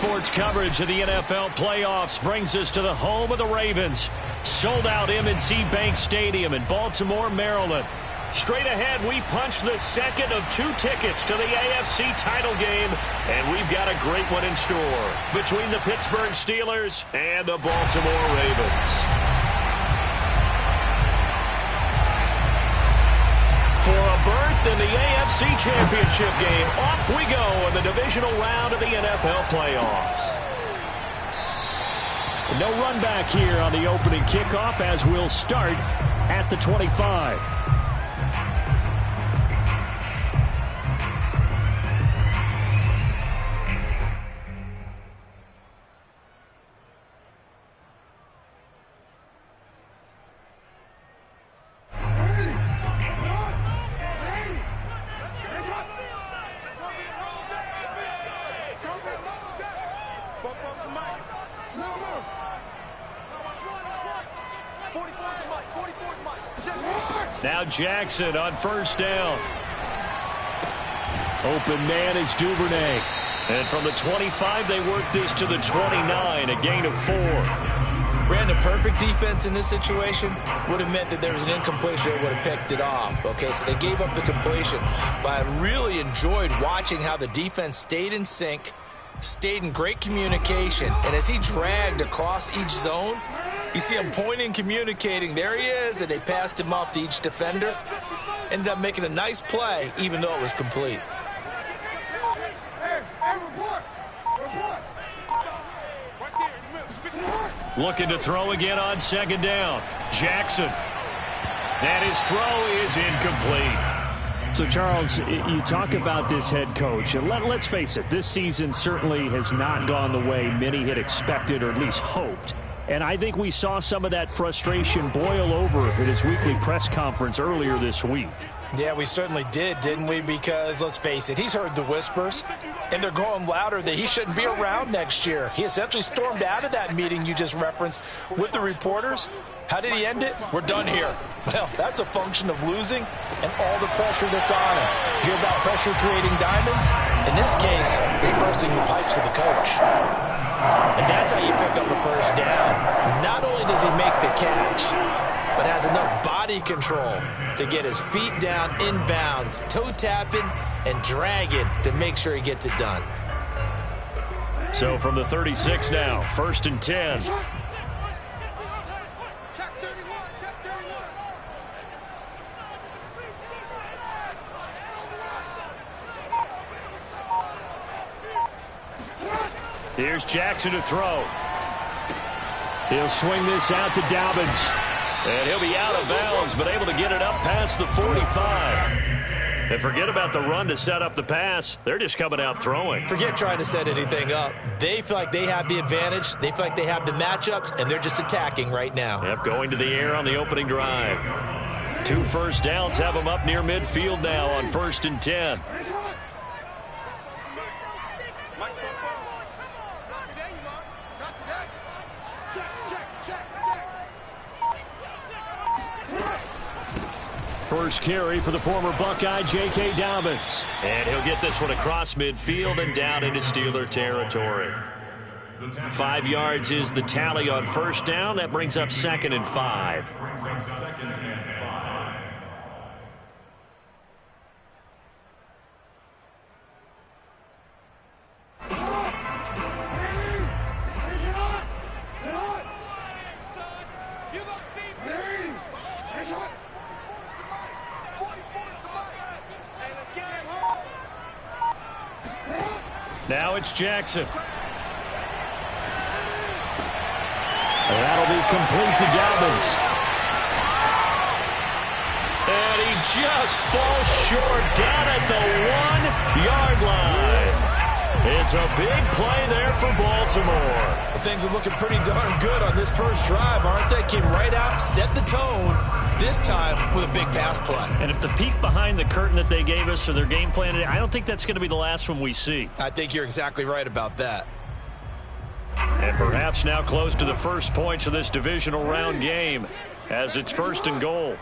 Sports coverage of the NFL playoffs brings us to the home of the Ravens. Sold out M&T Bank Stadium in Baltimore, Maryland. Straight ahead, we punch the second of 2 tickets to the AFC title game, and we've got a great one in store between the Pittsburgh Steelers and the Baltimore Ravens. For a berth in the AFC Championship game, off we go in the divisional round of the NFL playoffs. No run back here on the opening kickoff as we'll start at the 25. Now Jackson on first down. Open man is Duvernay. And from the 25, they work this to the 29, a gain of 4. Ran a perfect defense in this situation. Would have meant that there was an incompletion. They would have picked it off. Okay, so they gave up the completion. But I really enjoyed watching how the defense stayed in sync, stayed in great communication. And as he dragged across each zone, you see him pointing, communicating. There he is, and they passed him off to each defender. Ended up making a nice play, even though it was complete. Looking to throw again on second down. Jackson. And his throw is incomplete. So, Charles, you talk about this head coach, and let's face it, this season certainly has not gone the way many had expected or at least hoped. And I think we saw some of that frustration boil over at his weekly press conference earlier this week. Yeah, we certainly did, didn't we? Because, let's face it, he's heard the whispers, and they're growing louder that he shouldn't be around next year. He essentially stormed out of that meeting you just referenced with the reporters. How did he end it? We're done here. Well, that's a function of losing and all the pressure that's on him. Hear about pressure creating diamonds? In this case, it's bursting the pipes of the coach. And that's how you pick up a first down. Not only does he make the catch, but has enough body control to get his feet down inbounds, toe tapping and dragging to make sure he gets it done. So from the 36 now, 1st and 10. Here's Jackson to throw. He'll swing this out to Dobbins. And he'll be out of bounds, but able to get it up past the 45. And forget about the run to set up the pass. They're just coming out throwing. Forget trying to set anything up. They feel like they have the advantage. They feel like they have the matchups, and they're just attacking right now. Yep, going to the air on the opening drive. 2 first downs have them up near midfield now on 1st and 10. First carry for the former Buckeye, J.K. Dobbins. And he'll get this one across midfield and down into Steeler territory. 5 yards is the tally on first down. That brings up 2nd and 5. Now it's Jackson. And that'll be complete to Dobbins. And he just falls short down at the 1-yard line. It's a big play there for Baltimore. Well, things are looking pretty darn good on this first drive, aren't they? Came right out, set the tone, this time with a big pass play. And if the peek behind the curtain that they gave us for their game plan today, I don't think that's going to be the last one we see. I think you're exactly right about that. And perhaps now close to the first points of this divisional round game as it's 1st and goal.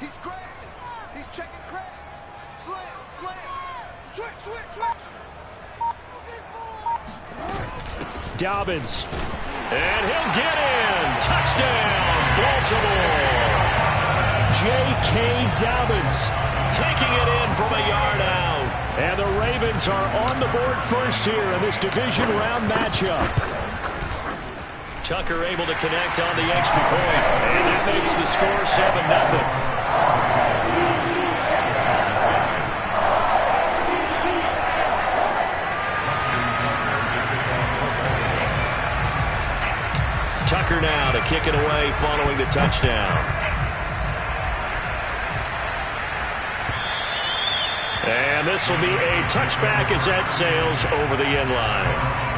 He's crashing. He's checking crash. Slam, slam. Switch, switch, switch. Dobbins. And he'll get in. Touchdown, Baltimore. J.K. Dobbins taking it in from a yard out. And the Ravens are on the board first here in this division round matchup. Tucker able to connect on the extra point. And that makes the score 7-0. Tucker now to kick it away following the touchdown. And this will be a touchback as that sails over the end line.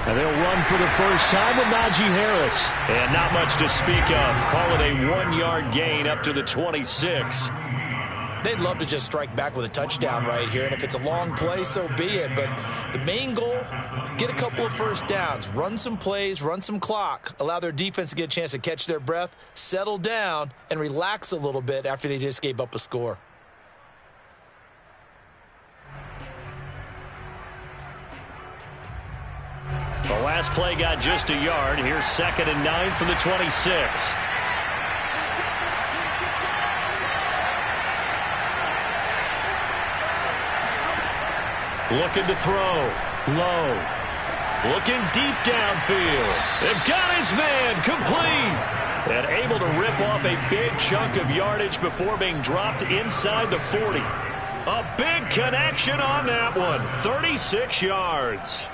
And they'll run for the first time with Najee Harris. And not much to speak of. Call it a 1-yard gain up to the 26. They'd love to just strike back with a touchdown right here, and if it's a long play, so be it. But the main goal, get a couple of first downs, run some plays, run some clock, allow their defense to get a chance to catch their breath, settle down, and relax a little bit after they just gave up a score. The last play got just a yard. Here's 2nd and 9 from the 26. Looking to throw. Low. Looking deep downfield. They've got his man complete. And able to rip off a big chunk of yardage before being dropped inside the 40. A big connection on that one. 36 yards.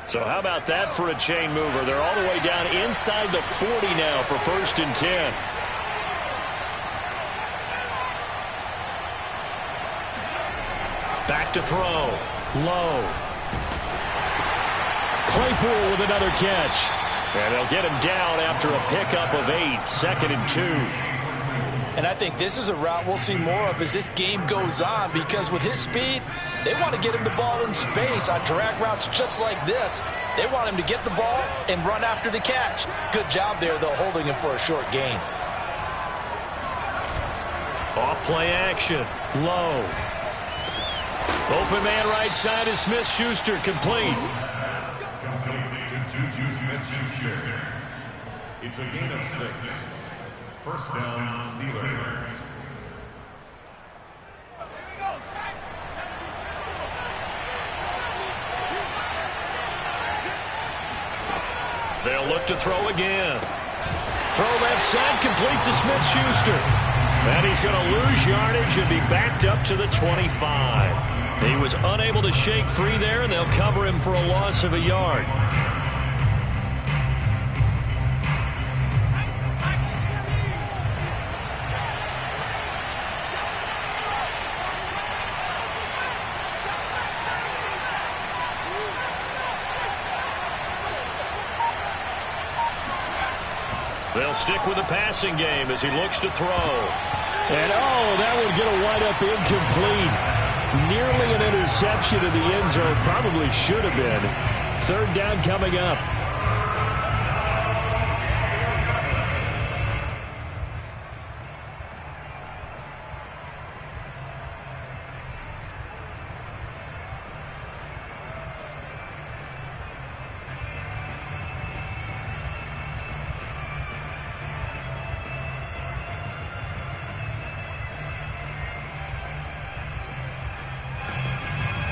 So how about that for a chain mover? They're all the way down inside the 40 now for 1st and 10. Back to throw. Low. Claypool with another catch. And they'll get him down after a pickup of 8. 2nd and 2. And I think this is a route we'll see more of as this game goes on, because with his speed, they want to get him the ball in space on drag routes just like this. They want him to get the ball and run after the catch. Good job there, though, holding him for a short gain. Off play action. Low. Open man right side is Smith-Schuster, complete. Complete to Juju Smith-Schuster. It's a gain of 6. First down, Steelers. They'll look to throw again. Throw left side, complete to Smith-Schuster. And he's going to lose yardage and be backed up to the 25. He was unable to shake free there, and they'll cover him for a loss of a yard. They'll stick with the passing game as he looks to throw. And, that would get a wind-up incomplete. Nearly an interception in the end zone. Probably should have been. 3rd down coming up.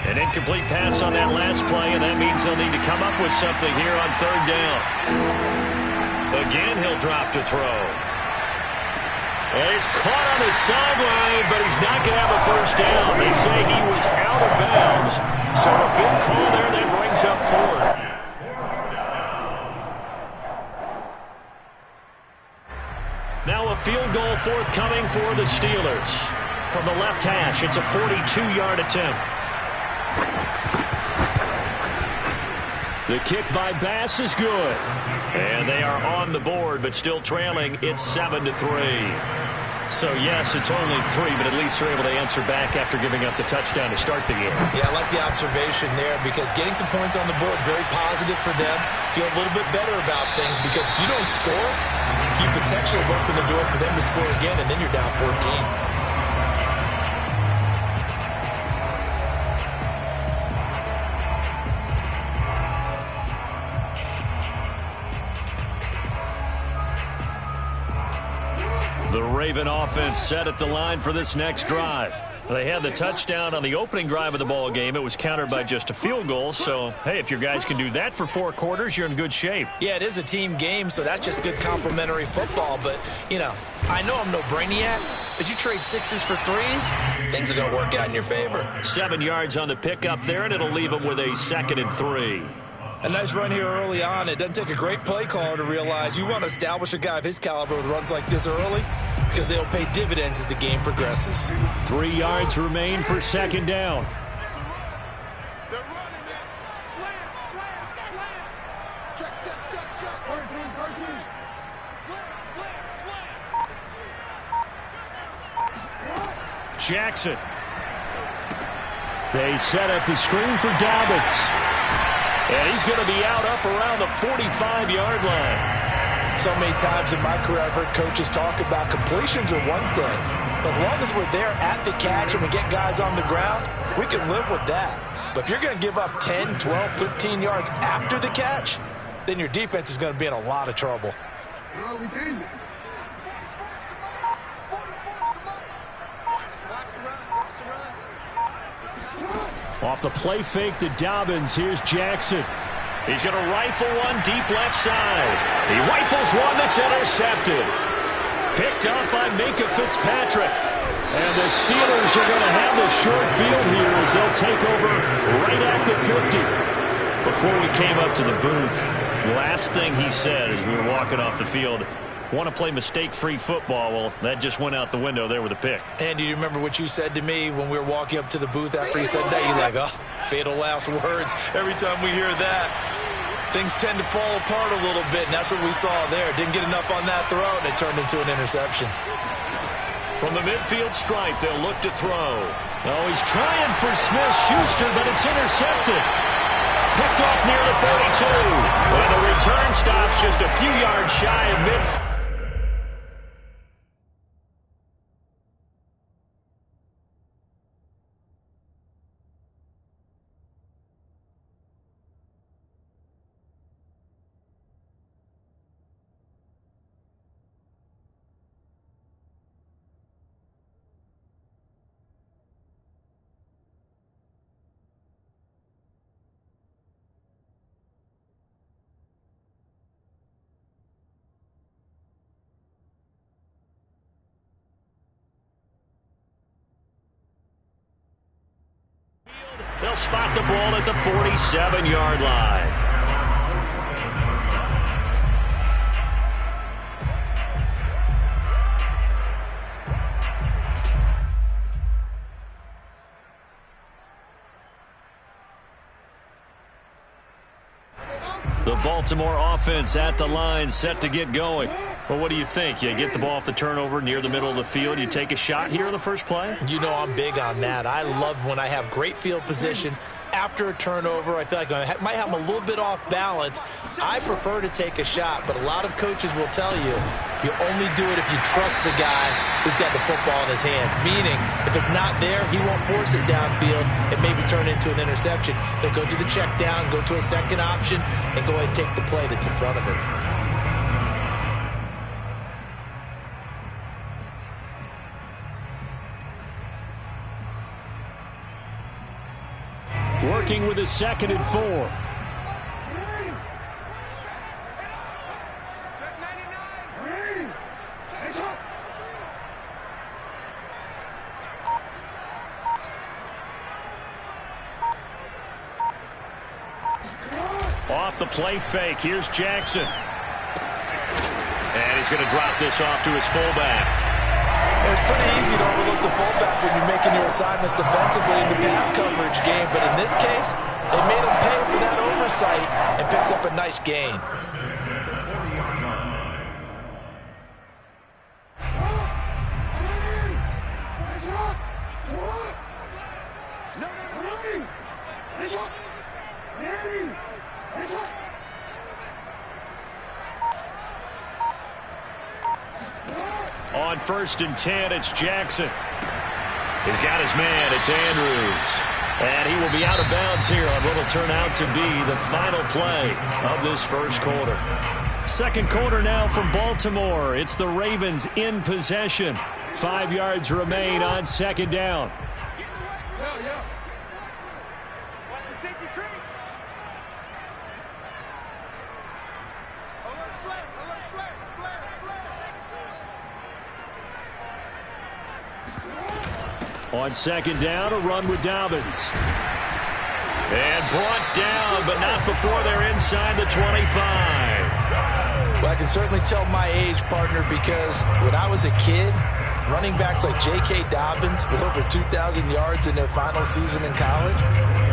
An incomplete pass on that last play, and that means they'll need to come up with something here on 3rd down. Again, he'll drop to throw. And he's caught on the sideline, but he's not going to have a first down. They say he was out of bounds. Eagles. So a big call there that brings up fourth. Now a field goal forthcoming for the Steelers. From the left hash, it's a 42-yard attempt. The kick by Bass is good. And they are on the board, but still trailing. It's 7-3. So, yes, it's only 3, but at least they're able to answer back after giving up the touchdown to start the game. Yeah, I like the observation there because getting some points on the board, very positive for them. Feel a little bit better about things because if you don't score, you potentially have opened the door for them to score again, and then you're down 14. The Raven offense set at the line for this next drive. They had the touchdown on the opening drive of the ball game. It was countered by just a field goal. So, hey, if your guys can do that for 4 quarters, you're in good shape. Yeah, it is a team game, so that's just good complimentary football. But, you know, I know I'm no brainiac, but you trade 6s for 3s, things are going to work out in your favor. 7 yards on the pickup there, and it'll leave them with a 2nd and 3. A nice run here early on. It doesn't take a great play caller to realize you want to establish a guy of his caliber with runs like this early because they'll pay dividends as the game progresses. 3 yards remain for 2nd down. They're running it. Slam. Check. 13. Slam. Jackson. They set up the screen for Dobbins. And he's going to be out up around the 45-yard line. So many times in my career, I've heard coaches talk about completions are one thing. But as long as we're there at the catch and we get guys on the ground, we can live with that. But if you're going to give up 10, 12, 15 yards after the catch, then your defense is going to be in a lot of trouble. Off the play fake to Dobbins. Here's Jackson. He's going to rifle one deep left side. He rifles one that's intercepted. Picked up by Minka Fitzpatrick. And the Steelers are going to have the short field here as they'll take over right at the 50. Before we came up to the booth, last thing he said as we were walking off the field, want to play mistake-free football. Well, that just went out the window there with a pick. Andy, do you remember what you said to me when we were walking up to the booth after he said that? You're like, oh, fatal last words. Every time we hear that, things tend to fall apart a little bit, and that's what we saw there. Didn't get enough on that throw, and it turned into an interception. From the midfield stripe, they'll look to throw. Oh, he's trying for Smith-Schuster, but it's intercepted. Picked off near the 42. And the return stops just a few yards shy of midfield. They'll spot the ball at the 47-yard line. The Baltimore offense at the line, set to get going. Well, what do you think? You get the ball off the turnover near the middle of the field. You take a shot here in the first play? You know I'm big on that. I love when I have great field position. After a turnover, I feel like I might have them a little bit off balance. I prefer to take a shot, but a lot of coaches will tell you, you only do it if you trust the guy who's got the football in his hands. Meaning, if it's not there, he won't force it downfield and maybe turn into an interception. He'll go to the check down, go to a second option, and go ahead and take the play that's in front of him. Working with a 2nd and 4. Off the play fake. Here's Jackson. And he's going to drop this off to his fullback. It's pretty easy to overlook the fullback when you're making your assignments defensively in the pass coverage game. But in this case, they made him pay for that oversight and picks up a nice gain. On 1st and 10, it's Jackson. He's got his man. It's Andrews. And he will be out of bounds here on what will turn out to be the final play of this first quarter. Second quarter now from Baltimore. It's the Ravens in possession. 5 yards remain on second down. On second down, a run with Dobbins. And brought down, but not before they're inside the 25. Well, I can certainly tell my age, partner, because when I was a kid, running backs like J.K. Dobbins with over 2,000 yards in their final season in college,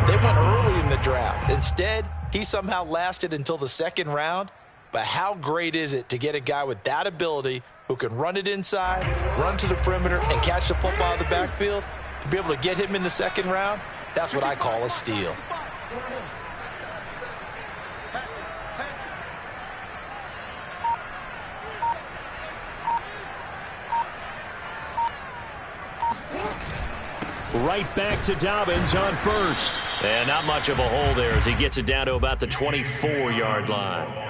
they went early in the draft. Instead, he somehow lasted until the second round. But how great is it to get a guy with that ability who can run it inside, run to the perimeter, and catch the football out of the backfield? To be able to get him in the second round, that's what I call a steal. Right back to Dobbins on first. And not much of a hole there as he gets it down to about the 24-yard line.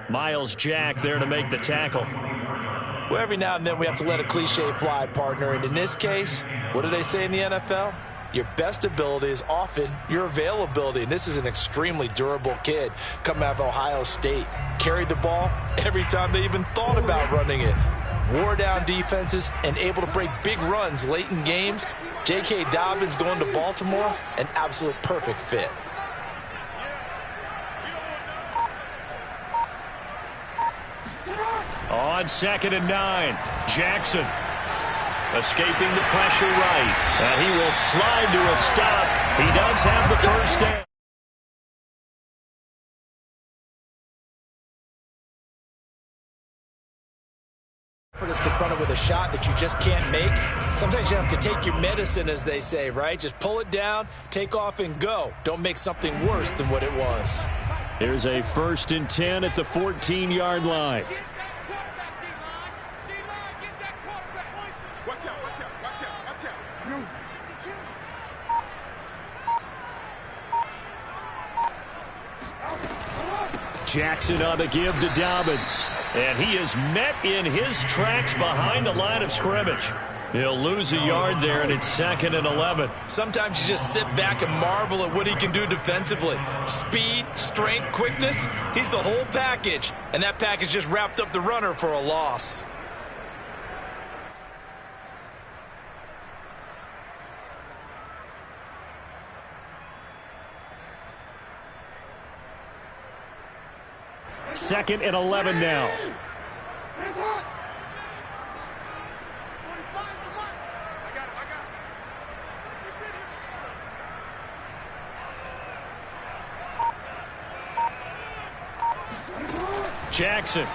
Miles Jack there to make the tackle. Well, every now and then we have to let a cliche fly, partner. And in this case, what do they say in the NFL? Your best ability is often your availability. And this is an extremely durable kid coming out of Ohio State. Carried the ball every time they even thought about running it. Wore down defenses and able to break big runs late in games. J.K. Dobbins going to Baltimore, an absolute perfect fit. On 2nd and 9, Jackson escaping the pressure right. And he will slide to a stop. He does have the first down. Is confronted with a shot that you just can't make. Sometimes you have to take your medicine, as they say, right? Just pull it down, take off, and go. Don't make something worse than what it was. Here's a 1st and 10 at the 14-yard line. Watch out, watch out, watch out, watch out. Jackson on the give to Dobbins. And he is met in his tracks behind the line of scrimmage. He'll lose a yard there, and it's 2nd and 11. Sometimes you just sit back and marvel at what he can do defensively. Speed, strength, quickness, he's the whole package. And that package just wrapped up the runner for a loss. Second and 11 now. Jackson.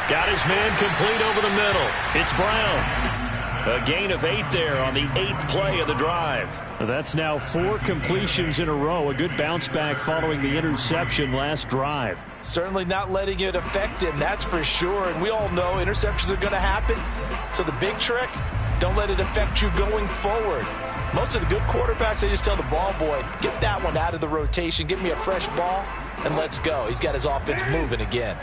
Got his man complete over the middle. It's Brown. A gain of 8 there on the 8th play of the drive. That's now 4 completions in a row. A good bounce back following the interception last drive. Certainly not letting it affect him, that's for sure. And we all know interceptions are going to happen. So the big trick, don't let it affect you going forward. Most of the good quarterbacks, they just tell the ball boy, get that one out of the rotation, give me a fresh ball, and let's go. He's got his offense moving again.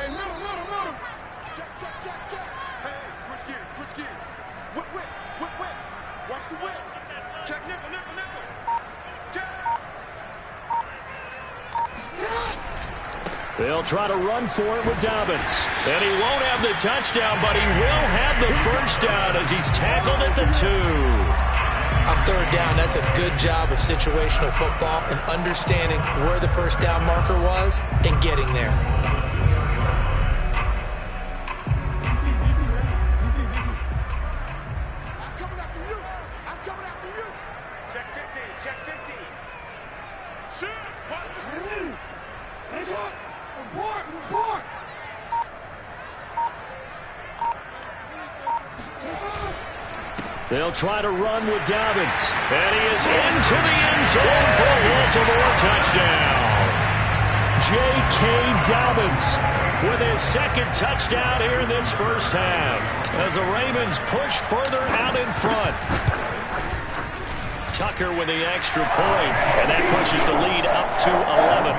They'll try to run for it with Dobbins. And he won't have the touchdown, but he will have the first down as he's tackled at the 2. I'm third down, that's a good job of situational football and understanding where the first down marker was and getting there. I'm coming after you. I'm coming after you. Check 50. Check 50. Shit. Report. Report. They'll try to run with Dobbins. And he is into the end zone for a Baltimore touchdown. J.K. Dobbins with his second touchdown here in this first half, as the Ravens push further out in front. Tucker with the extra point, and that pushes the lead up to 11.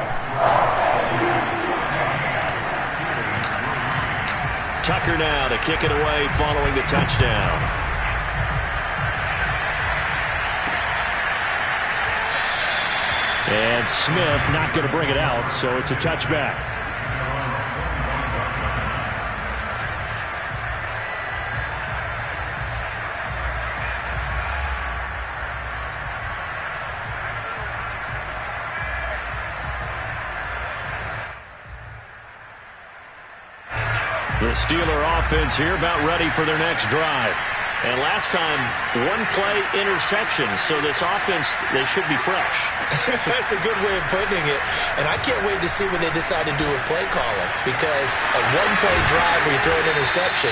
Tucker now to kick it away following the touchdown. And Smith not going to bring it out, so it's a touchback. The Steeler offense here about ready for their next drive. And last time, one-play interception, so this offense, they should be fresh. That's a good way of putting it. And I can't wait to see what they decide to do with play calling, because a one-play drive where you throw an interception,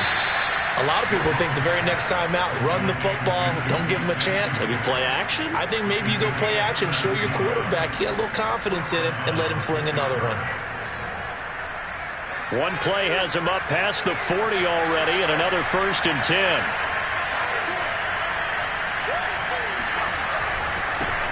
a lot of people think the very next time out, run the football, don't give them a chance. Maybe play action? I think maybe you go play action, show your quarterback, get a little confidence in him, and let him fling another one. One play has him up past the 40 already, and another 1st and 10.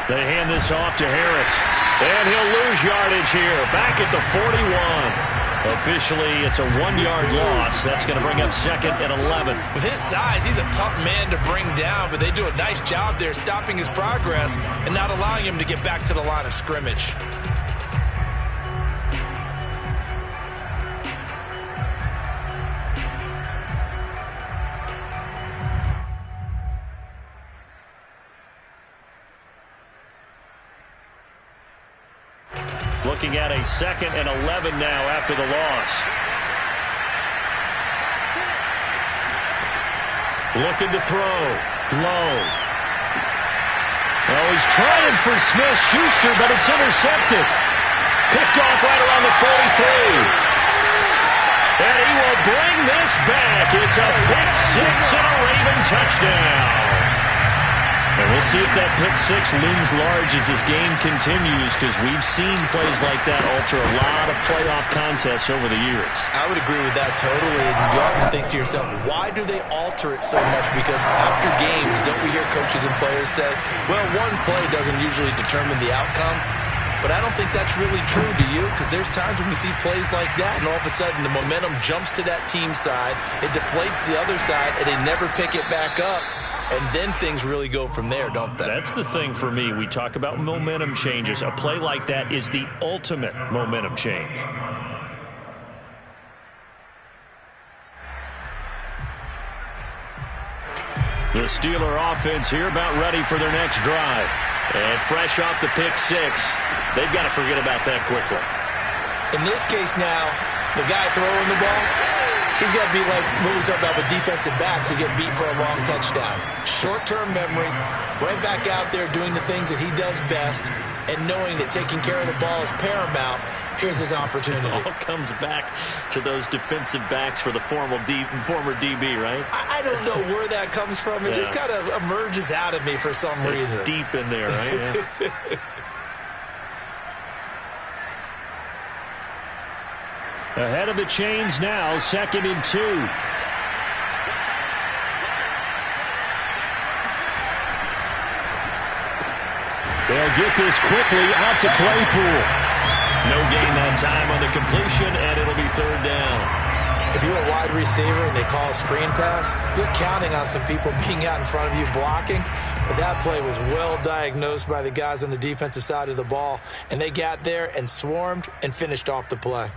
They hand this off to Harris, and he'll lose yardage here, back at the 41. Officially, it's a 1-yard loss. That's going to bring up 2nd and 11. With his size, he's a tough man to bring down, but they do a nice job there stopping his progress and not allowing him to get back to the line of scrimmage. Looking at a 2nd and 11 now after the loss. Looking to throw. Low. Oh, he's trying for Smith-Schuster, but it's intercepted. Picked off right around the 43. And he will bring this back. It's a pick six and a Raven touchdown. And we'll see if that pick six looms large as this game continues, because we've seen plays like that alter a lot of playoff contests over the years. I would agree with that totally. And you often think to yourself, why do they alter it so much? Because after games, don't we hear coaches and players say, well, one play doesn't usually determine the outcome? But I don't think that's really true, do you? Because there's times when we see plays like that, and all of a sudden the momentum jumps to that team side, it deflates the other side, and they never pick it back up. And then things really go from there, don't they? That's the thing for me. We talk about momentum changes. A play like that is the ultimate momentum change. The Steeler offense here about ready for their next drive. And fresh off the pick six, they've got to forget about that quickly. In this case now, the guy throwing the ball, he's got to be like what we talk about with defensive backs who get beat for a long touchdown. Short-term memory, right back out there doing the things that he does best, and knowing that taking care of the ball is paramount. Here's his opportunity. It all comes back to those defensive backs for the former DB, right? I don't know where that comes from. It just kind of emerges out of me for some reason. It's deep in there, right? Yeah. Ahead of the chains now, 2nd and 2. They'll get this quickly out to Claypool. No gain that time on the completion, and it'll be 3rd down. If you're a wide receiver and they call a screen pass, you're counting on some people being out in front of you blocking. But that play was well diagnosed by the guys on the defensive side of the ball, and they got there and swarmed and finished off the play.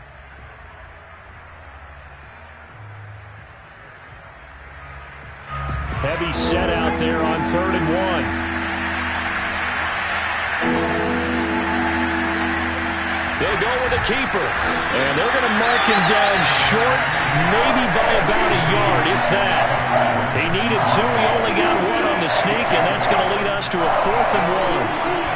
Heavy set out there on 3rd and 1. They'll go with the keeper. And they're going to mark him down short, maybe by about a yard, if that. He needed 2. He only got 1 on the sneak, and that's going to lead us to a 4th and 1.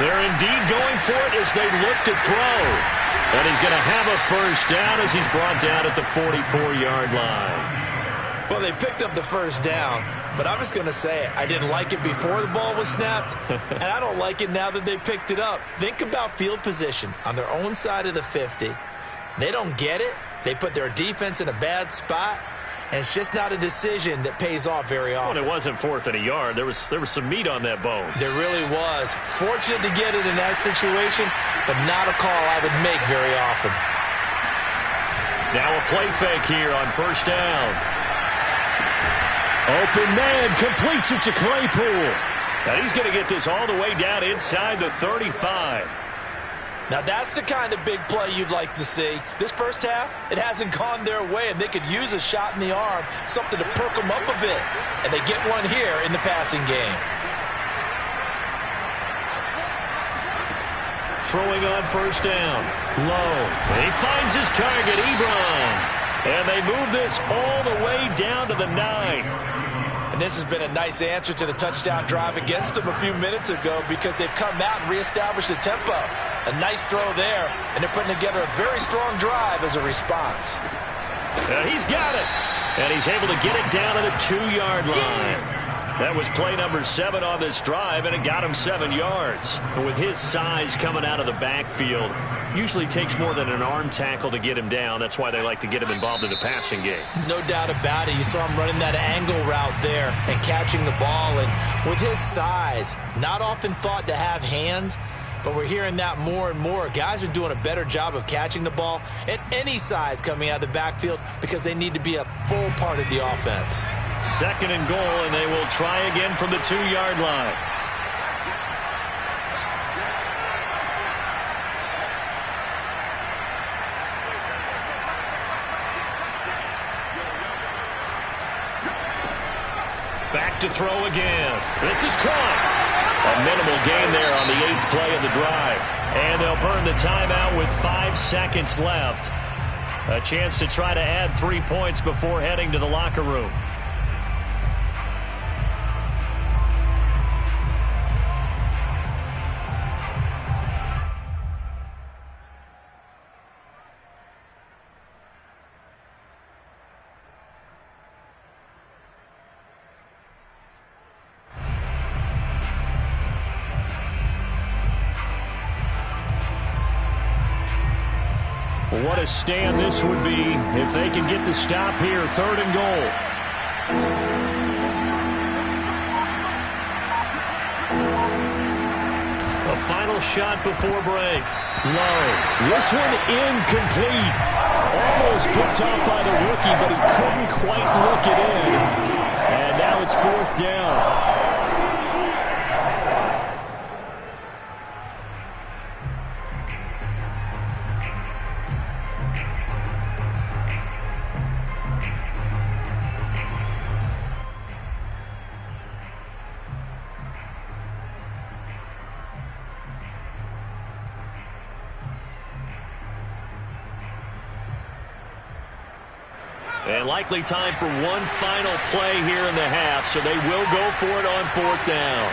They're indeed going for it as they look to throw. And he's going to have a first down as he's brought down at the 44-yard line. Well, they picked up the first down, but I'm just going to say I didn't like it before the ball was snapped, and I don't like it now that they picked it up. Think about field position on their own side of the 50. They don't get it. They put their defense in a bad spot, and it's just not a decision that pays off very often. Well, it wasn't 4th and a yard. There was some meat on that bone. There really was. Fortunate to get it in that situation, but not a call I would make very often. Now a play fake here on first down. Open man completes it to Claypool. And he's going to get this all the way down inside the 35. Now that's the kind of big play you'd like to see. This first half, it hasn't gone their way, and they could use a shot in the arm, something to perk them up a bit. And they get one here in the passing game. Throwing on first down. Low. He finds his target, Ebron. And they move this all the way down to the 9. And this has been a nice answer to the touchdown drive against them a few minutes ago because they've come out and reestablished the tempo. A nice throw there, and they're putting together a very strong drive as a response. And he's got it. And he's able to get it down to the 2-yard line. That was play number 7 on this drive, and it got him 7 yards. And with his size coming out of the backfield, usually takes more than an arm tackle to get him down. That's why they like to get him involved in the passing game. No doubt about it. You saw him running that angle route there and catching the ball. And with his size, not often thought to have hands, but we're hearing that more and more. Guys are doing a better job of catching the ball at any size coming out of the backfield because they need to be a full part of the offense. 2nd and goal, and they will try again from the 2-yard line. Back to throw again. This is caught. A minimal gain there on the 8th play of the drive. And they'll burn the timeout with 5 seconds left. A chance to try to add 3 points before heading to the locker room. What a stand this would be if they can get the stop here. 3rd and goal. A final shot before break. Low. This one incomplete. Almost picked off by the rookie, but he couldn't quite look it in. And now it's 4th down. And likely time for one final play here in the half, so they will go for it on 4th down.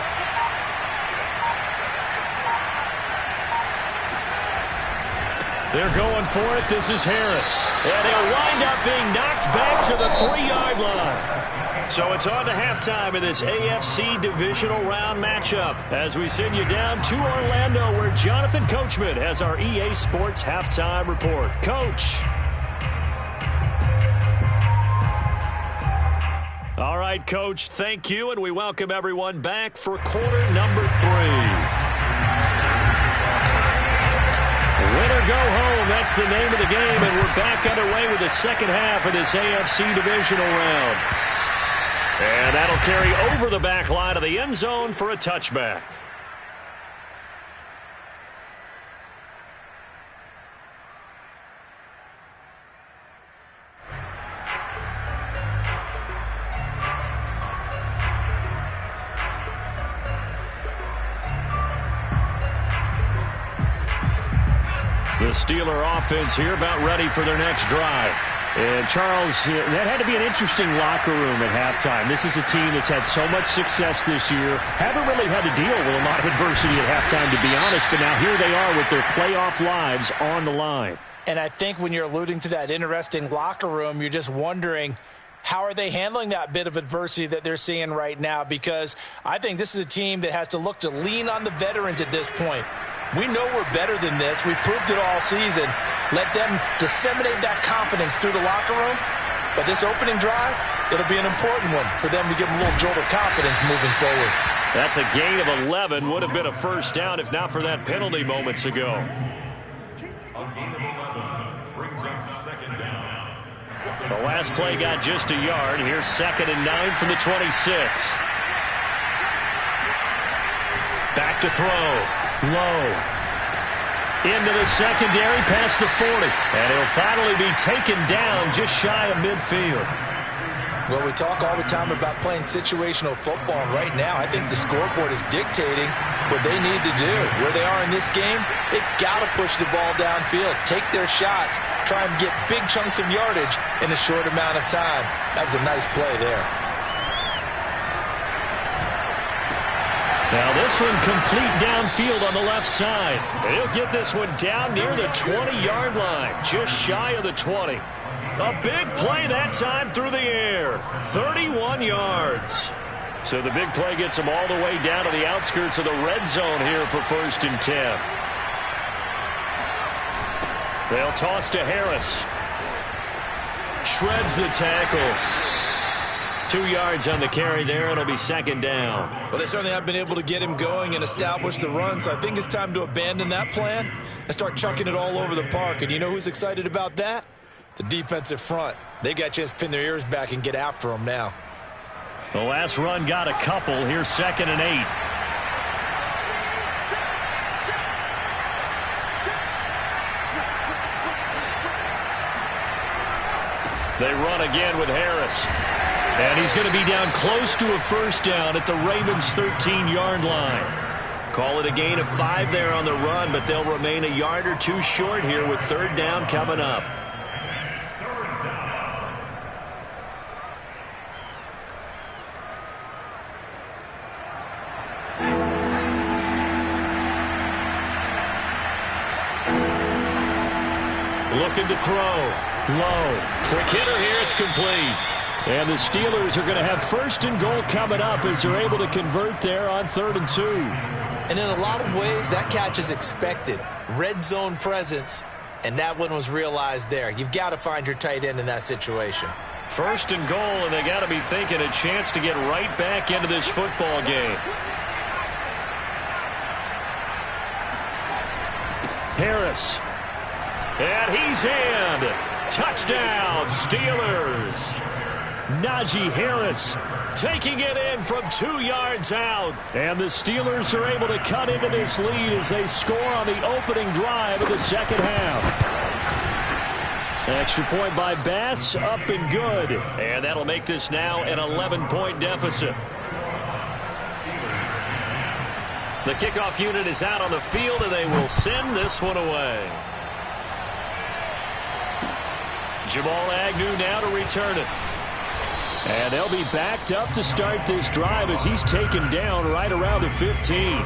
They're going for it. This is Harris. And he'll wind up being knocked back to the 3-yard line. So it's on to halftime in this AFC Divisional Round matchup as we send you down to Orlando, where Jonathan Coachman has our EA Sports Halftime Report. Coach. All right, Coach, thank you, and we welcome everyone back for quarter number 3. Winner go home, that's the name of the game, and we're back underway with the second half of this AFC Divisional Round. And that'll carry over the back line of the end zone for a touchback. The Steeler offense here about ready for their next drive. And, Charles, that had to be an interesting locker room at halftime. This is a team that's had so much success this year. Haven't really had to deal with a lot of adversity at halftime, to be honest. But now here they are with their playoff lives on the line. And I think when you're alluding to that interesting locker room, you're just wondering, how are they handling that bit of adversity that they're seeing right now? Because I think this is a team that has to look to lean on the veterans at this point. We know we're better than this. We've proved it all season. Let them disseminate that confidence through the locker room. But this opening drive, it'll be an important one for them to give them a little jolt of confidence moving forward. That's a gain of 11. Would have been a first down if not for that penalty moments ago. A gain of 11 brings up 2nd down. The last play got just a yard. Here's 2nd and 9 from the 26. Back to throw. Low. Into the secondary, past the 40. And he'll finally be taken down just shy of midfield. Well, we talk all the time about playing situational football. And right now, I think the scoreboard is dictating what they need to do. Where they are in this game, they've got to push the ball downfield, take their shots, try and get big chunks of yardage in a short amount of time. That was a nice play there. Now this one complete downfield on the left side. And he'll get this one down near the 20-yard line, just shy of the 20. A big play that time through the air. 31 yards. So the big play gets them all the way down to the outskirts of the red zone here for 1st and 10. They'll toss to Harris. Shreds the tackle. 2 yards on the carry there. It'll be 2nd down. Well, they certainly have been able to get him going and establish the run, so I think it's time to abandon that plan and start chucking it all over the park. And you know who's excited about that? The defensive front. They got a chance to pin their ears back and get after him now. The last run got a couple. Here's 2nd and 8. They run again with Harris. And he's going to be down close to a first down at the Ravens' 13-yard line. Call it a gain of 5 there on the run, but they'll remain a yard or two short here with 3rd down coming up. Looking to throw. Low. Quick hitter here. It's complete. And the Steelers are going to have 1st and goal coming up as they're able to convert there on 3rd and 2. And in a lot of ways, that catch is expected. Red zone presence. and that one was realized there. You've got to find your tight end in that situation. 1st and goal, and they got to be thinking a chance to get right back into this football game. Harris. And he's in. Touchdown, Steelers. Najee Harris taking it in from 2 yards out. And the Steelers are able to cut into this lead as they score on the opening drive of the second half. Extra point by Bass, up and good. And that'll make this now an 11-point deficit. The kickoff unit is out on the field, and they will send this one away. Jamal Agnew now to return it. And they'll be backed up to start this drive as he's taken down right around the 15.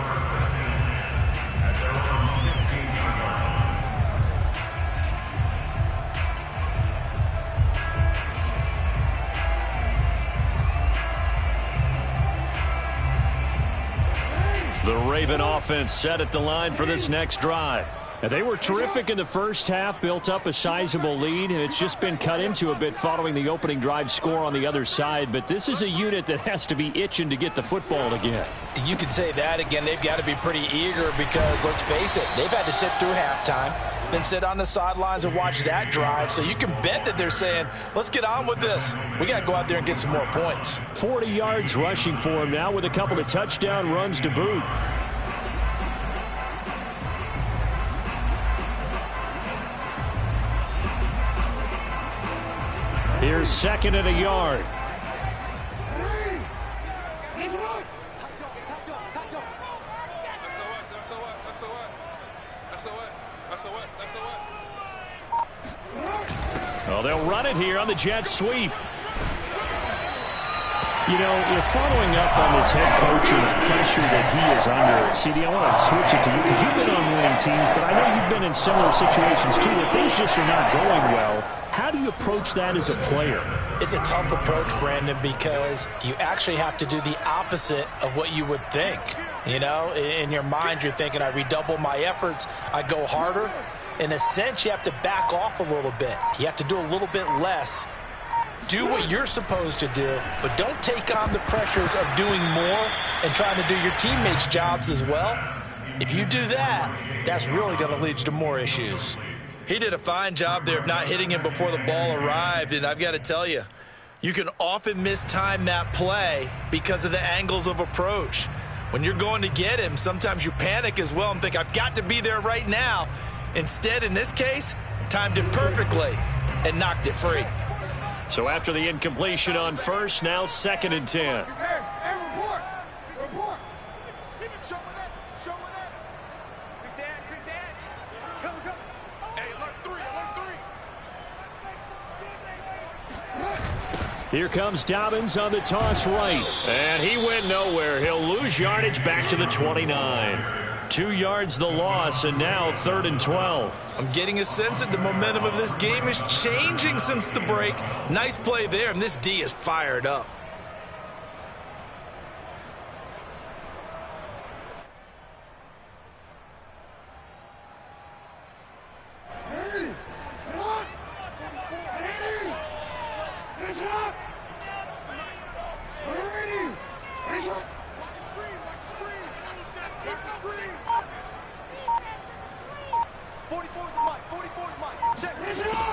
The Raven offense set at the line for this next drive. And they were terrific in the first half, built up a sizable lead, and it's just been cut into a bit following the opening drive score on the other side. But this is a unit that has to be itching to get the football again. You could say that again. They've got to be pretty eager because, let's face it, they've had to sit through halftime, then sit on the sidelines and watch that drive. So you can bet that they're saying, let's get on with this. We got to go out there and get some more points. 40 yards rushing for him now with a couple of touchdown runs to boot. Here's 2nd and a yard. Well, they'll run it here on the jet sweep. You know, you're following up on this head coach and the pressure that he is under. CD, I want to switch it to you because you've been on winning teams, but I know you've been in similar situations too where things just are not going well. How do you approach that as a player? It's a tough approach, Brandon, because you actually have to do the opposite of what you would think. You know, in your mind, you're thinking, I redouble my efforts, I go harder. In a sense, you have to back off a little bit. You have to do a little bit less. Do what you're supposed to do, but don't take on the pressures of doing more and trying to do your teammates' jobs as well. If you do that, that's really going to lead you to more issues. He did a fine job there of not hitting him before the ball arrived, and I've got to tell you, you can often mistime that play because of the angles of approach. When you're going to get him, sometimes you panic as well and think, I've got to be there right now. Instead, in this case, timed it perfectly and knocked it free. So after the incompletion on first, now 2nd and 10. Report. Show it up. Good dad. Come. Hey, alert 3. Here comes Dobbins on the toss right. And he went nowhere. He'll lose yardage back to the 29. 2 yards the loss, and now 3rd and 12. I'm getting a sense that the momentum of this game is changing since the break. Nice play there, and this D is fired up.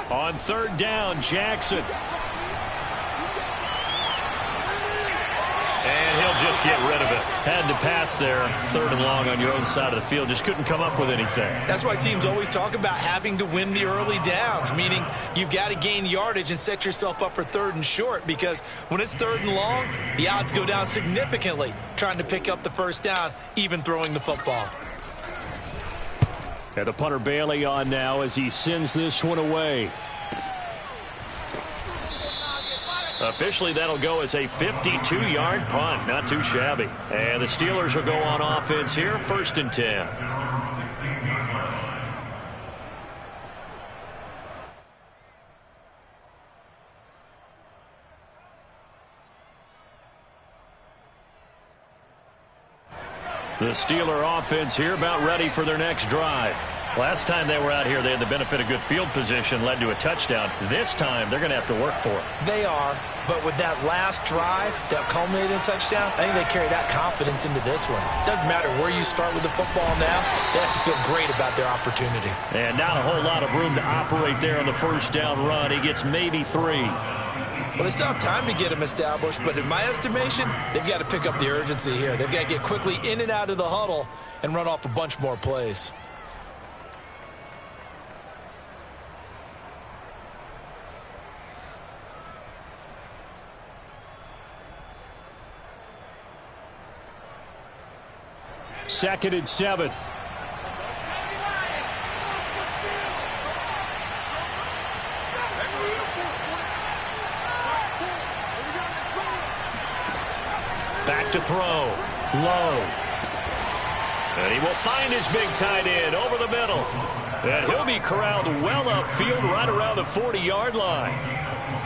On 3rd down, Jackson. And he'll just get rid of it. Had to pass there, 3rd and long on your own side of the field. Just couldn't come up with anything. That's why teams always talk about having to win the early downs, meaning you've got to gain yardage and set yourself up for 3rd and short, because when it's 3rd and long, the odds go down significantly trying to pick up the 1st down, even throwing the football. And the punter Bailey on now as he sends this one away. Officially, that'll go as a 52-yard punt. Not too shabby. And the Steelers will go on offense here, 1st and 10. The Steeler offense here about ready for their next drive. Last time they were out here, they had the benefit of good field position, led to a touchdown. This time, they're going to have to work for it. They are, but with that last drive that culminated in a touchdown, I think they carry that confidence into this one. Doesn't matter where you start with the football now, they have to feel great about their opportunity. And not a whole lot of room to operate there on the first down run. He gets maybe 3. Well, they still have time to get him established, but in my estimation, they've got to pick up the urgency here. They've got to get quickly in and out of the huddle and run off a bunch more plays. Second and 7. Back to throw. Low. And he will find his big tight end over the middle. And he'll be corralled well upfield right around the 40-yard line.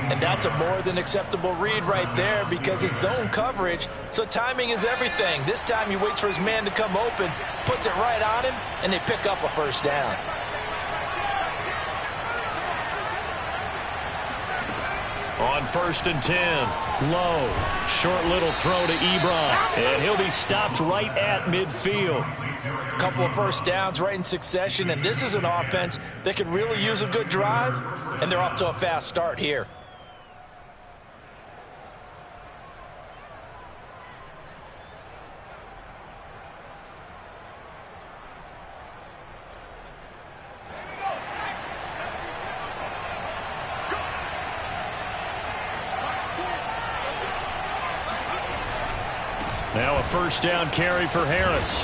And that's a more than acceptable read right there because it's zone coverage, so timing is everything. This time he waits for his man to come open, puts it right on him, and they pick up a first down. On 1st and 10, Low. Short little throw to Ebron, and he'll be stopped right at midfield. A couple of first downs right in succession, and this is an offense that could really use a good drive, and they're off to a fast start here. Now a first down carry for Harris.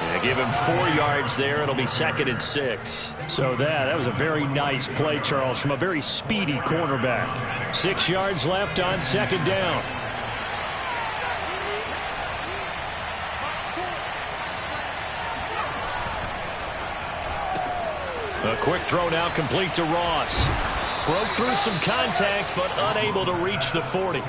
They give him 4 yards there. It'll be 2nd and 6. So that was a very nice play, Charles, from a very speedy cornerback. 6 yards left on 2nd down. A quick throw now complete to Ross. Broke through some contact, but unable to reach the 40.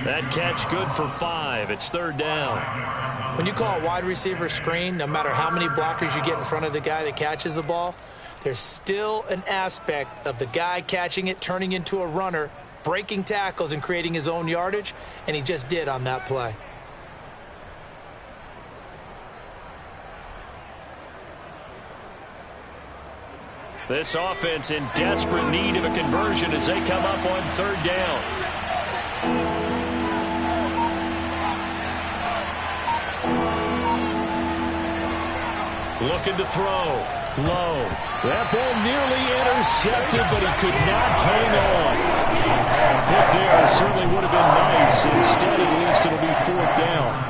That catch good for 5. It's 3rd down. When you call a wide receiver screen, no matter how many blockers you get in front of the guy that catches the ball, there's still an aspect of the guy catching it, turning into a runner, breaking tackles and creating his own yardage, and he just did on that play. This offense in desperate need of a conversion as they come up on 3rd down. Looking to throw. Low. That ball nearly intercepted, but he could not hang on. Pick there certainly would have been nice. Instead, at least it'll be 4th down.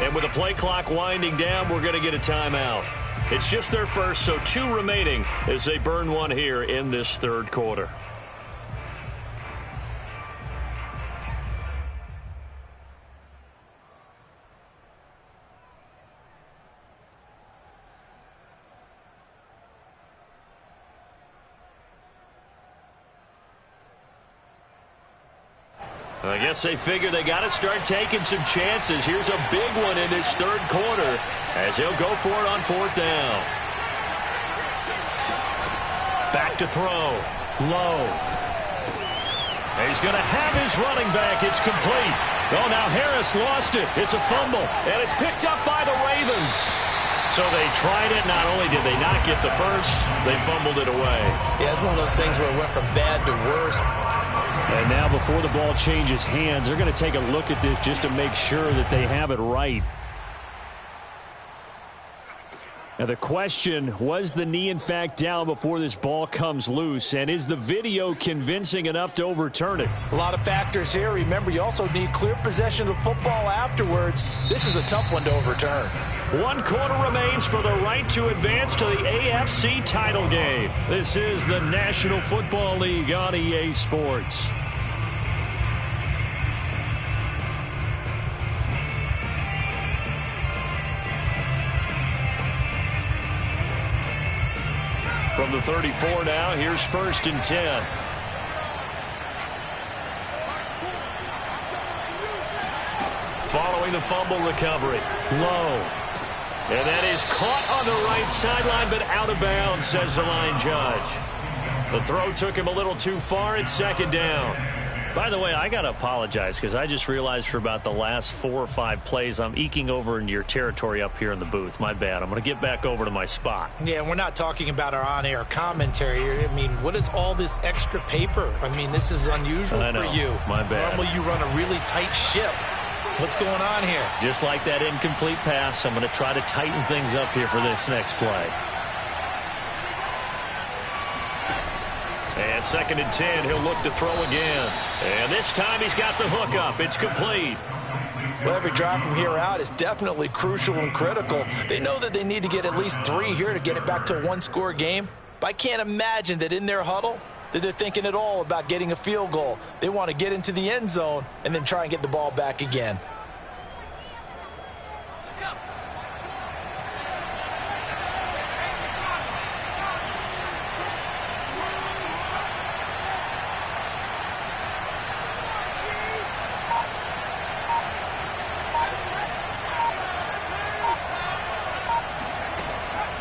And with the play clock winding down, we're going to get a timeout. It's just their first, so 2 remaining as they burn one here in this 3rd quarter. I guess they figure they got to start taking some chances. Here's a big one in this 3rd quarter as he'll go for it on 4th down. Back to throw. Low. He's going to have his running back. It's complete. Oh, now Harris lost it. It's a fumble, and it's picked up by the Ravens. So they tried it. Not only did they not get the first, they fumbled it away. Yeah, it's one of those things where it went from bad to worse. And now before the ball changes hands, they're going to take a look at this just to make sure that they have it right. Now the question, was the knee in fact down before this ball comes loose? And is the video convincing enough to overturn it? A lot of factors here. Remember, you also need clear possession of the football afterwards. This is a tough one to overturn. 1 quarter remains for the right to advance to the AFC title game. This is the National Football League on EA Sports. From the 34 now, here's 1st and 10. Following the fumble recovery. Low. And that is caught on the right sideline, but out of bounds, says the line judge. The throw took him a little too far. It's 2nd down. By the way, I got to apologize because I just realized for about the last 4 or 5 plays, I'm eking over into your territory up here in the booth. My bad. I'm going to get back over to my spot. Yeah, we're not talking about our on-air commentary. I mean, what is all this extra paper? I mean, this is unusual for you. My bad. Normally you run a really tight ship. What's going on here? Just like that incomplete pass, I'm going to try to tighten things up here for this next play. And 2nd and 10, he'll look to throw again. And this time he's got the hook up. It's complete. Well, every drive from here out is definitely crucial and critical. They know that they need to get at least 3 here to get it back to a 1-score game. But I can't imagine that in their huddle that they're thinking at all about getting a field goal. They want to get into the end zone and then try and get the ball back again.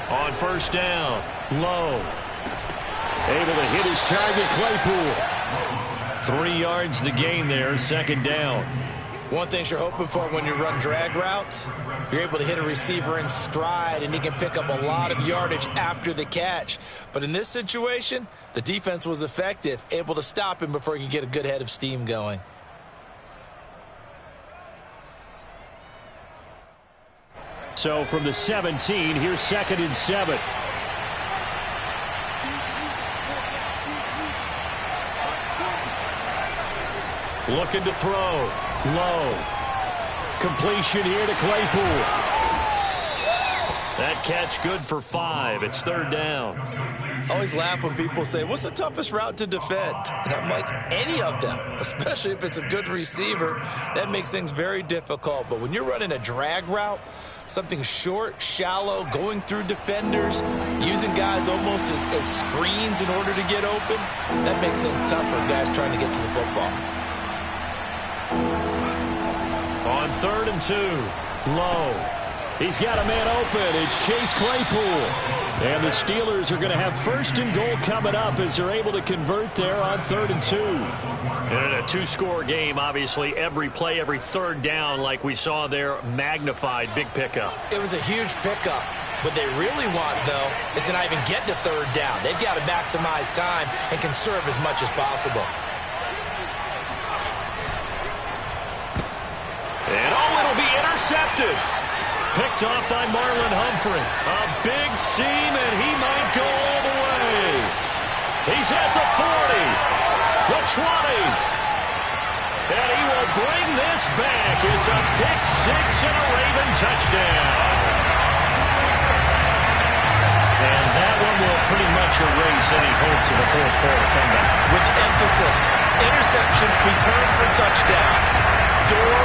On 1st down, Low. Able to hit his target, Claypool. 3 yards the gain there, 2nd down. One thing you're hoping for when you run drag routes, you're able to hit a receiver in stride, and he can pick up a lot of yardage after the catch. But in this situation, the defense was effective, able to stop him before he could get a good head of steam going. So from the 17, here's 2nd and 7. Looking to throw. Low. Completion here to Claypool. That catch good for 5. It's 3rd down. I always laugh when people say, what's the toughest route to defend? And I'm like, any of them, especially if it's a good receiver. That makes things very difficult. But when you're running a drag route, something short, shallow, going through defenders, using guys almost as screens in order to get open, that makes things tough for guys trying to get to the football. On 3rd and 2, Low. He's got a man open. It's Chase Claypool. And the Steelers are going to have 1st and goal coming up as they're able to convert there on 3rd and 2. And in a 2-score game, obviously, every play, every 3rd down, like we saw there, magnified, big pickup. It was a huge pickup. What they really want, though, is to not even get to 3rd down. They've got to maximize time and conserve as much as possible. And it'll be intercepted. Picked off by Marlon Humphrey. A big seam, and he might go all the way. He's at the 40, the 20. And he will bring this back. It's a pick 6 and a Raven touchdown. And that one will pretty much erase any hopes of a 4th quarter comeback. With emphasis, interception, return for touchdown. Door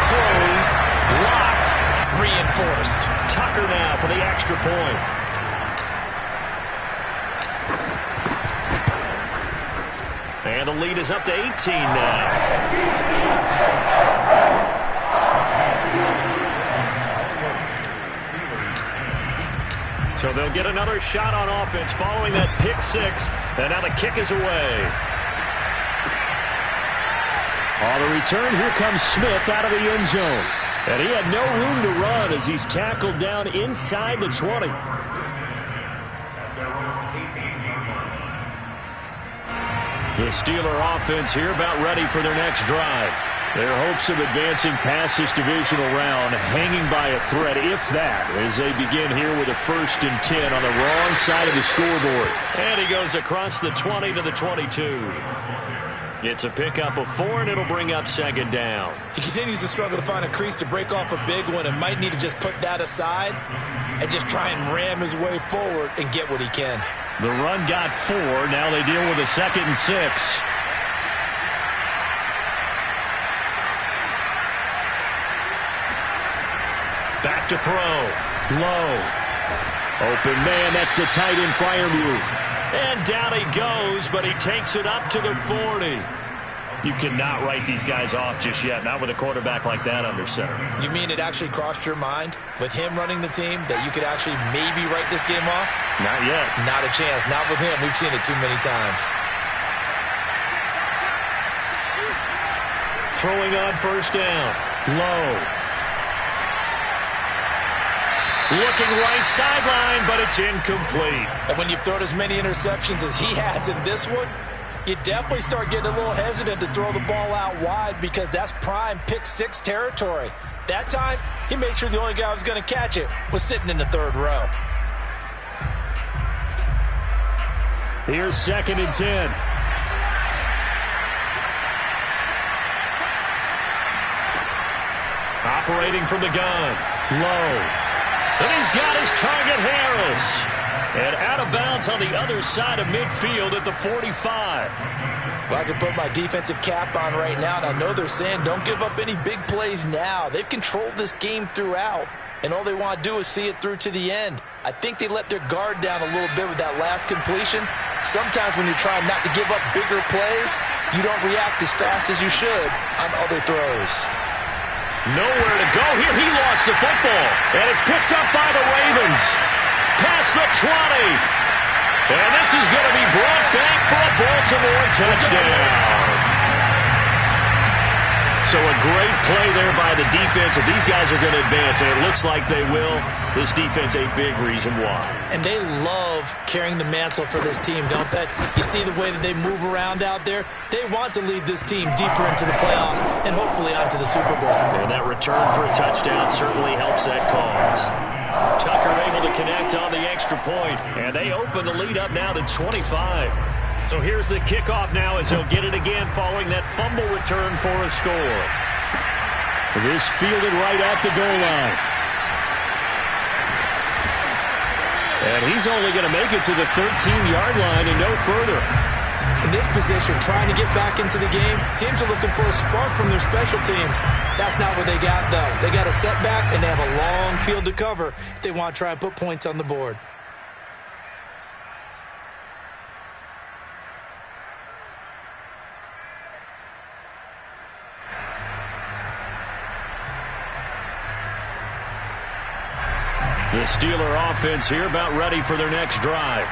closed, locked, reinforced. Tucker now for the extra point. And the lead is up to 18 now. So they'll get another shot on offense following that pick 6. And now the kick is away. On the return, here comes Smith out of the end zone. And he had no room to run as he's tackled down inside the 20. The Steeler offense here about ready for their next drive. Their hopes of advancing past this divisional round hanging by a thread, if that, as they begin here with a 1st and 10 on the wrong side of the scoreboard. And he goes across the 20 to the 22. It's a pickup of 4, and it'll bring up second down. He continues to struggle to find a crease to break off a big one and might need to just put that aside and just try and ram his way forward and get what he can. The run got 4. Now they deal with a 2nd and 6. Back to throw. Low. Open man. That's the tight end Freiermuth. And down he goes, but he takes it up to the 40. You cannot write these guys off just yet, not with a quarterback like that under center. You mean it actually crossed your mind with him running the team that you could actually maybe write this game off? Not yet. Not a chance. Not with him. We've seen it too many times. Throwing on first down. Low. Looking right sideline, but it's incomplete. And when you've thrown as many interceptions as he has in this one, you definitely start getting a little hesitant to throw the ball out wide because that's prime pick 6 territory. That time, he made sure the only guy who was going to catch it was sitting in the 3rd row. Here's 2nd and 10. Operating from the gun. Low. And he's got his target, Harris. And out of bounds on the other side of midfield at the 45. If I could put my defensive cap on right now, and I know they're saying don't give up any big plays now. They've controlled this game throughout, and all they want to do is see it through to the end. I think they let their guard down a little bit with that last completion. Sometimes when you're trying not to give up bigger plays, you don't react as fast as you should on other throws. Nowhere to go here. He lost the football. And it's picked up by the Ravens. Past the 20. And this is going to be brought back for a Baltimore touchdown. So a great play there by the defense. If these guys are going to advance, and it looks like they will, this defense a big reason why. And they love carrying the mantle for this team, don't they? You see the way that they move around out there? They want to lead this team deeper into the playoffs and hopefully onto the Super Bowl. And that return for a touchdown certainly helps that cause. Tucker able to connect on the extra point, and they open the lead up now to 25. So here's the kickoff now as he'll get it again following that fumble return for a score. This fielded right at the goal line. And he's only going to make it to the 13-yard line and no further. In this position, trying to get back into the game, teams are looking for a spark from their special teams. That's not what they got, though. They got a setback, and they have a long field to cover if they want to try and put points on the board. The Steeler offense here about ready for their next drive.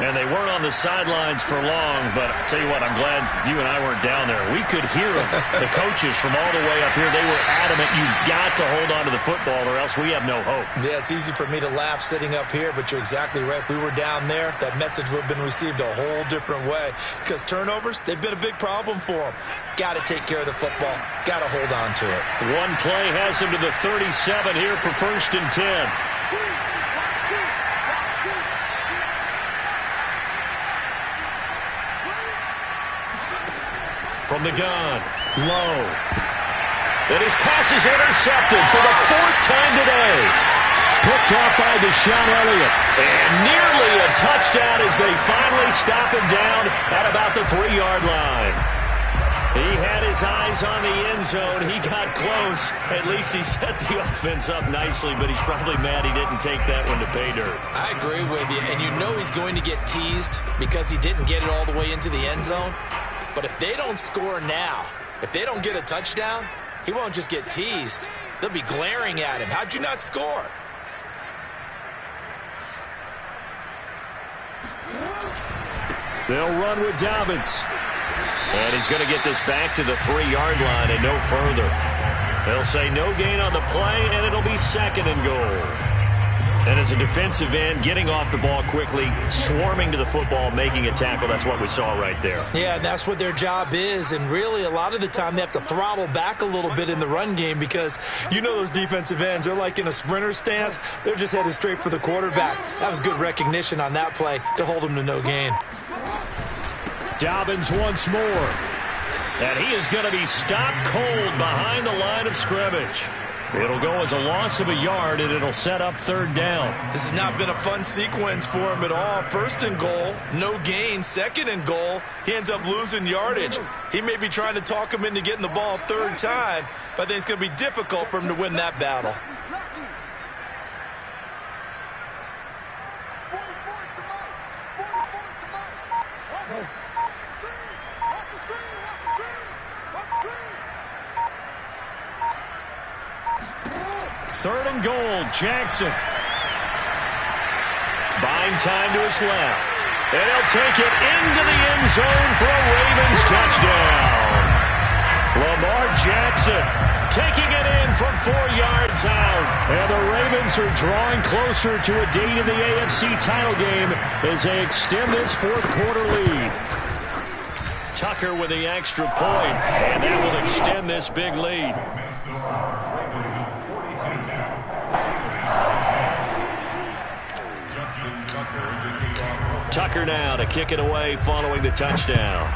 And they weren't on the sidelines for long, but I'll tell you what, I'm glad you and I weren't down there. We could hear them. The coaches from all the way up here, they were adamant, you've got to hold on to the football or else we have no hope. Yeah, it's easy for me to laugh sitting up here, but you're exactly right. If we were down there, that message would have been received a whole different way. Because turnovers, they've been a big problem for them. Got to take care of the football. Got to hold on to it. One play has him to the 37 here for 1st and 10. From the gun, low. And his pass is intercepted for the 4th time today. Picked off by Deshaun Elliott. And nearly a touchdown as they finally stop him down at about the 3-yard line. He had his eyes on the end zone. He got close. At least he set the offense up nicely, but he's probably mad he didn't take that one to pay dirt. I agree with you, and you know he's going to get teased because he didn't get it all the way into the end zone. But if they don't score now, if they don't get a touchdown, he won't just get teased. They'll be glaring at him. How'd you not score? They'll run with Dobbins. And he's going to get this back to the 3-yard line and no further. They'll say no gain on the play, and it'll be 2nd and goal. And as a defensive end, getting off the ball quickly, swarming to the football, making a tackle, that's what we saw right there. Yeah, that's what their job is, and really a lot of the time they have to throttle back a little bit in the run game because you know those defensive ends, they're like in a sprinter stance. They're just headed straight for the quarterback. That was good recognition on that play to hold them to no gain. Dobbins once more. And he is going to be stopped cold behind the line of scrimmage. It'll go as a loss of a yard, and it'll set up third down. This has not been a fun sequence for him at all. First and goal, no gain. Second and goal, he ends up losing yardage. He may be trying to talk him into getting the ball third time, but I think it's going to be difficult for him to win that battle. Third and goal, Jackson. Buying time to his left. And he'll take it into the end zone for a Ravens touchdown. Lamar Jackson taking it in from 4 yards out. And the Ravens are drawing closer to a date in the AFC title game as they extend this fourth quarter lead. Tucker with the extra point, and that will extend this big lead. Tucker now to kick it away following the touchdown.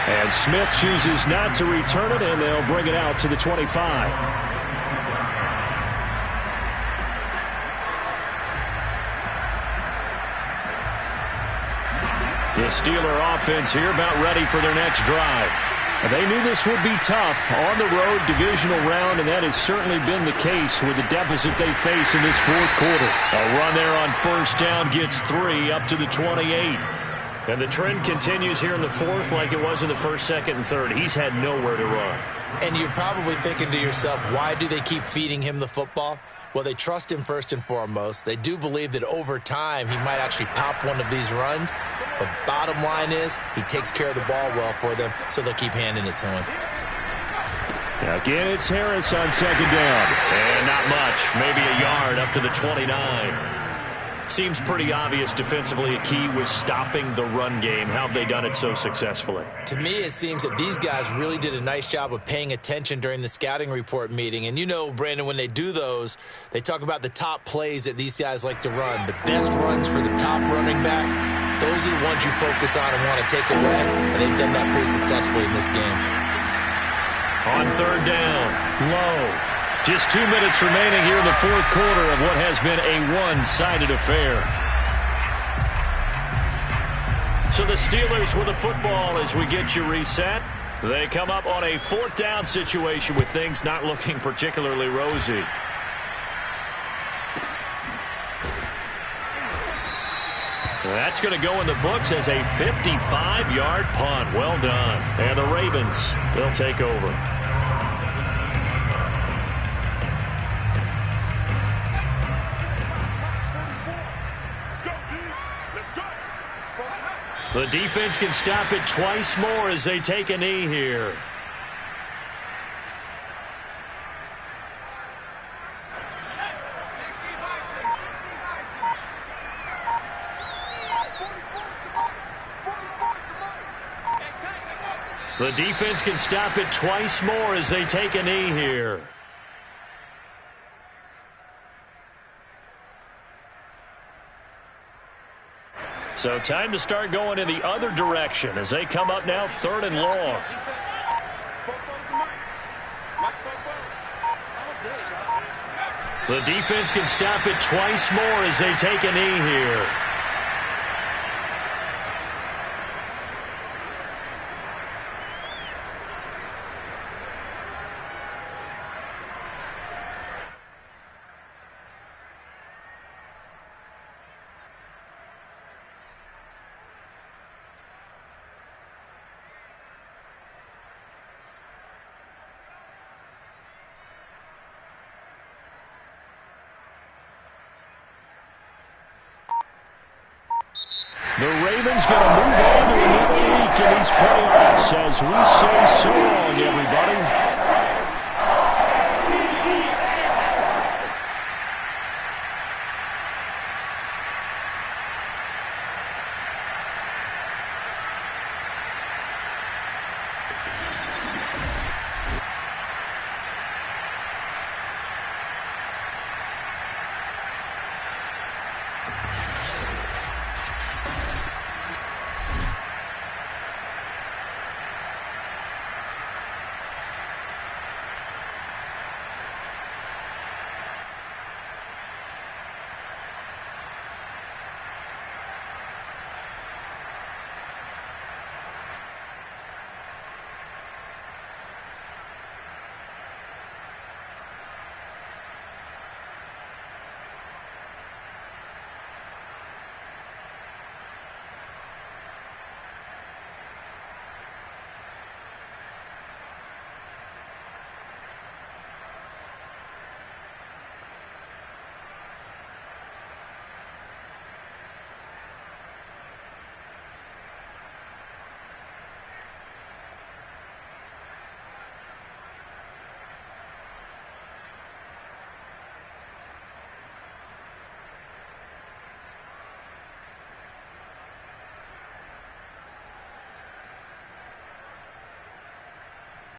And Smith chooses not to return it, and they'll bring it out to the 25. The Steeler offense here about ready for their next drive. They knew this would be tough on the road divisional round, and that has certainly been the case with the deficit they face in this fourth quarter. A run there on first down gets 3 up to the 28. And the trend continues here in the fourth like it was in the first, second, and third. He's had nowhere to run. And you're probably thinking to yourself, why do they keep feeding him the football? Well, they trust him first and foremost. They do believe that over time he might actually pop one of these runs. But bottom line is he takes care of the ball well for them, so they'll keep handing it to him. Again, it's Harris on second down. And not much, maybe a yard up to the 29. Seems pretty obvious defensively a key was stopping the run game. How have they done it so successfully? To me, it seems that these guys really did a nice job of paying attention during the scouting report meeting. And you know, Brandon, when they do those, they talk about the top plays that these guys like to run. The best runs for the top running back, those are the ones you focus on and want to take away. And they've done that pretty successfully in this game. On third down, low. Just 2 minutes remaining here in the fourth quarter of what has been a one-sided affair. So the Steelers with the football as we get you reset. They come up on a fourth down situation with things not looking particularly rosy. That's going to go in the books as a 55-yard punt. Well done. And the Ravens, they'll take over. The defense can stop it twice more as they take a knee here. The defense can stop it twice more as they take a knee here. So time to start going in the other direction as they come up now third and long. The defense can stop it twice more as they take a knee here. The Ravens going to move on to another week in these playoffs as we say